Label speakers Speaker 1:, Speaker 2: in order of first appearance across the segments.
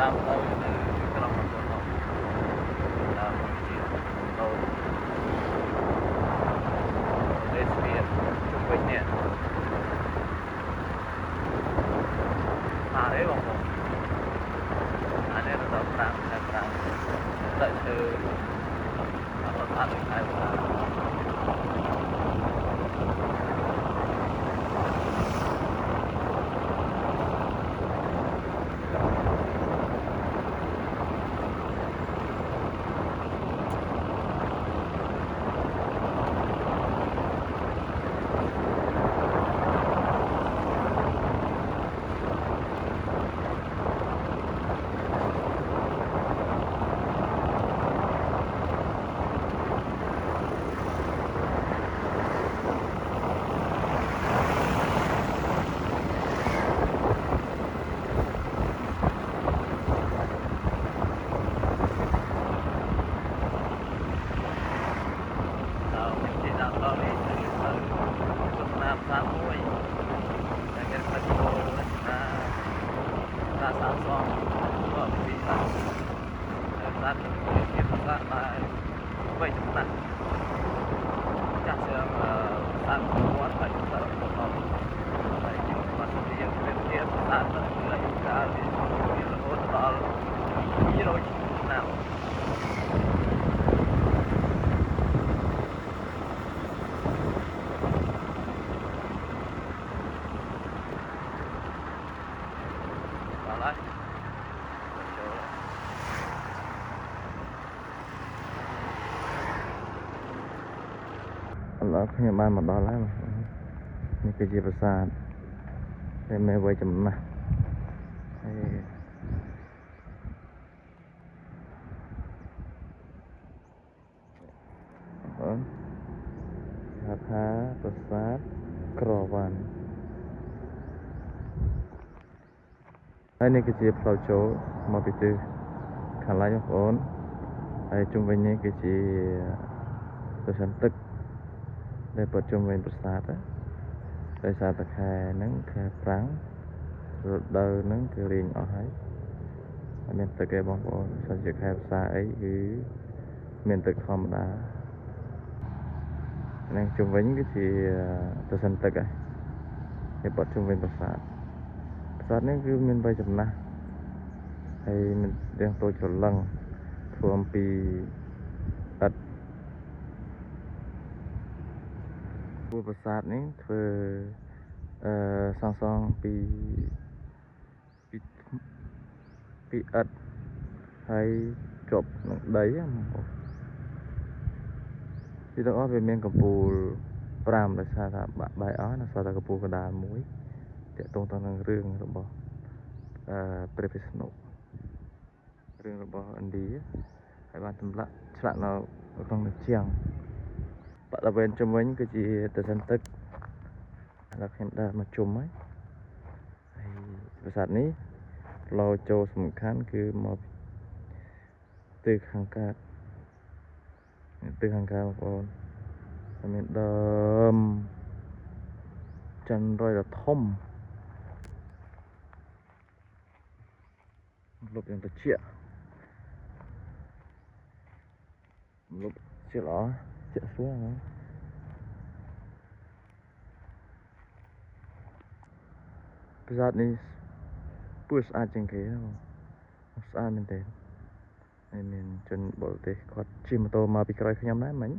Speaker 1: តាមទៅនៅក្រុងកំពង់ធំតាមជាដូនទេសភាពជុំវិញនេះអីបងប្អូនអានេះរដូវប្រាំងតែប្រាំងតែឈើអត់អត់ដូចខែប្រាំងខ្ញុំបានមកដល់ហើយនេះគឺជាប្រាសាទតែមេវ័យចំណាស់ហើយថាប្រាសាទក្រវ៉ាន់ហើយនេះគឺជាផ្លូវចូលមកពីទិសខាងលិចបងប្អូនហើយជុំវិញនេះគឺជាប្រសិនទឹកដែលបត់ជុំវិញប្រាសាទដោយសារតែខែហ្នឹងខែប្រាំងរដូវហ្នឹងគឺលេងអស់ហើយអត់មានទឹកទេបងប្អូនសិនជាខែផ្សាអីគឺមានទឹកធម្មតាហ្នឹងជុំវិញគឺជាប្រសិនទឹកហើយបត់ជុំវិញប្រាសាទនេះគឺមានវ័យចំណាស់ហើយមានរាងតូចច្រឡឹងធ្វើអំពីឥដ្ឋប្រាសាទនេះធ្វើសងពីឥដ្ឋហើយជាប់នឹងដីពីទាំងអស់វាមានកំពូល5ដោយសារថាបាក់បែកអស់នៅសល់តែកំពូលកណ្ដាលមួយតាក់ទងទៅនឹងរឿងរបស់ព្រះវិស្ណុរឿងរបស់ឥណ្ឌាហើយបានចម្លាក់ឆ្លាក់នៅក្នុងជញ្ជាំងបរិវេណជុំវិញគឺជាទន្ទឹងទឹកឥឡូវខ្ញុំដើរមកជុំហើយប្រាសាទនេះផ្លូវចូលសំខាន់គឺមកទិសខាងកើតបងប្អូនមានដើមចន្ទរយដ៏ធំលុបយ៉ាងត្រជាក់លុបជាល្អជាក់ស្វាហ្នឹងប្រាសាទនេះពូស្អាតជាងគេណាស្អាតមែនទេហើយមានជនបរទេសគាត់ជិះម៉ូតូមកពីក្រោយខ្ញុំដែរមិញ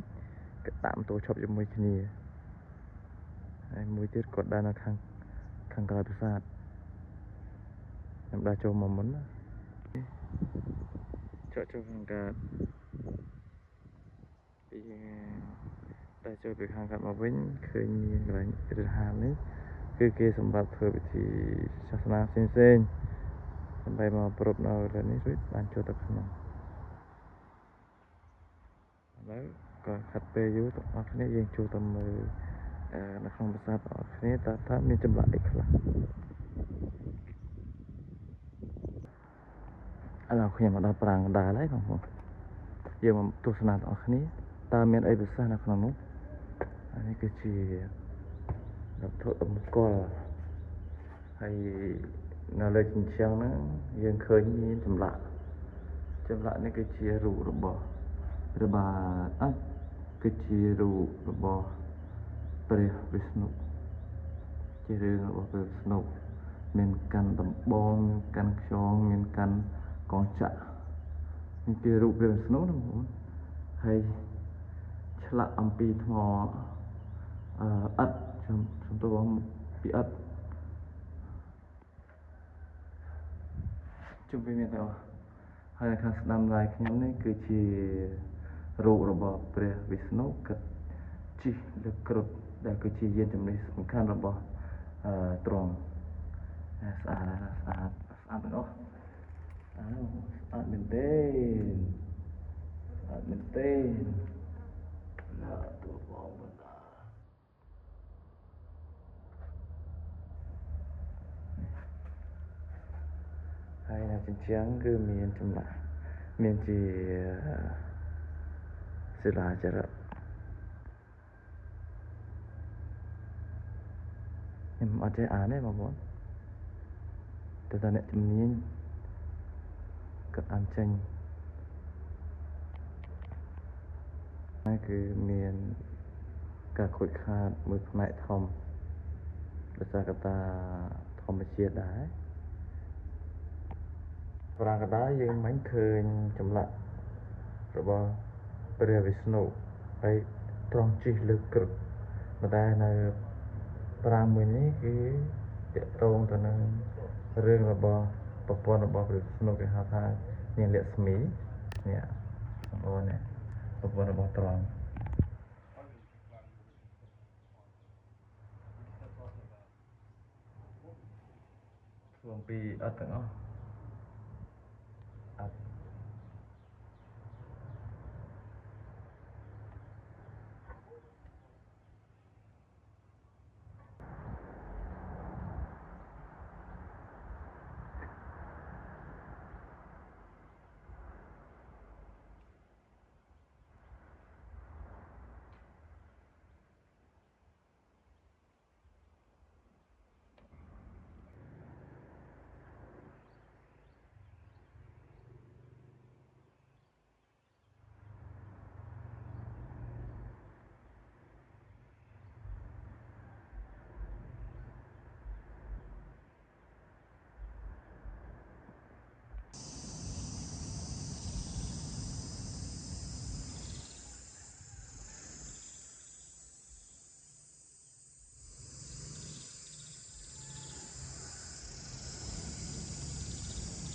Speaker 1: គាត់ដាក់ម៉ូតូឈប់ជាមួយគ្នាហើយមួយទៀតគាត់ដើរនៅខាងក្រោយប្រាសាទខ្ញុំដើរចូលមកមុនណាចូលខាងកើតពីដើរចូលពីខាងកើតមកវិញឃើញមានកន្លែងរហាលនេះគឺគេសម្រាប់ធ្វើពិធីសាសនាផ្សេងដើម្បីមកប្រពនៅលើនេះរួចបានចូលទៅក្នុងឥឡូវក៏ខាត់ពេលយូរទាំងអស់គ្នាយើងចូលទៅមើលនៅក្នុងប្រាសាទទាំងអស់គ្នាតើមានចម្លាក់អីខ្លះឥឡូវខ្ញុំមកដល់ប្រាង្គកណ្ដាលហើយបងប្អូនយើងមកទស្សនាទាំងអស់គ្នាតើមានអីពិសេសនៅក្នុងនោះនេះគឺជាវត្ថុតម្កល់ហើយ នៅលើជញ្ជាំងហ្នឹងយើងឃើញមានចម្លាក់នេះគឺជារូបរបស់ព្រះបាទអត់គឺជារូបរបស់ព្រះវិស្ណុជារឿងរបស់ព្រះវិស្ណុមានកាន់ដំបងមានកាន់ខ្យងមានកាន់កងចក្រនេះជារូបព្រះវិស្ណុណាបងប្អូនហើយឆ្លាក់អំពីថ្មឥដ្ឋសំទោសបងពីឥដ្ឋជុំវិញមានទាំងអស់ហើយខាងស្ដាំដៃខ្ញុំនេះគឺជារូបរបស់ព្រះវិស្ណុគិតជិះលើគ្រុឌដែលគឺជាយានជំនិះសំខាន់របស់ទ្រង់ស្អាតទាំងអស់ស្អាតមែនទេណាទូបងបណ្ដាហើយនៅជញ្ជាំងគឺមានចម្លាក់មានជាសិលាចារៈខ្ញុំអត់ចេះអានទេបងប្អូនតែអ្នកជំនាញគាត់អានចេញហើយគឺមានការខូចខាតមួយផ្នែកធំដោយសារកត្តាធម្មជាតិដែរប្រាង្គកណ្ដាលយើងមិនឃើញចម្លាក់របស់ព្រះវិស្ណុហើយទ្រង់ជិះលើគ្រុឌប៉ុន្តែនៅប្រាង្គមួយនេះគឺទាក់ទងទៅនឹងរឿងរបស់ប្រពន្ធរបស់ព្រះវិស្ណុគេហៅថានាងលក្ស្មីនេះបងប្អូននេះប្រពន្ធរបស់ទ្រង់ធ្វើអំពីឥដ្ឋទាំងអស់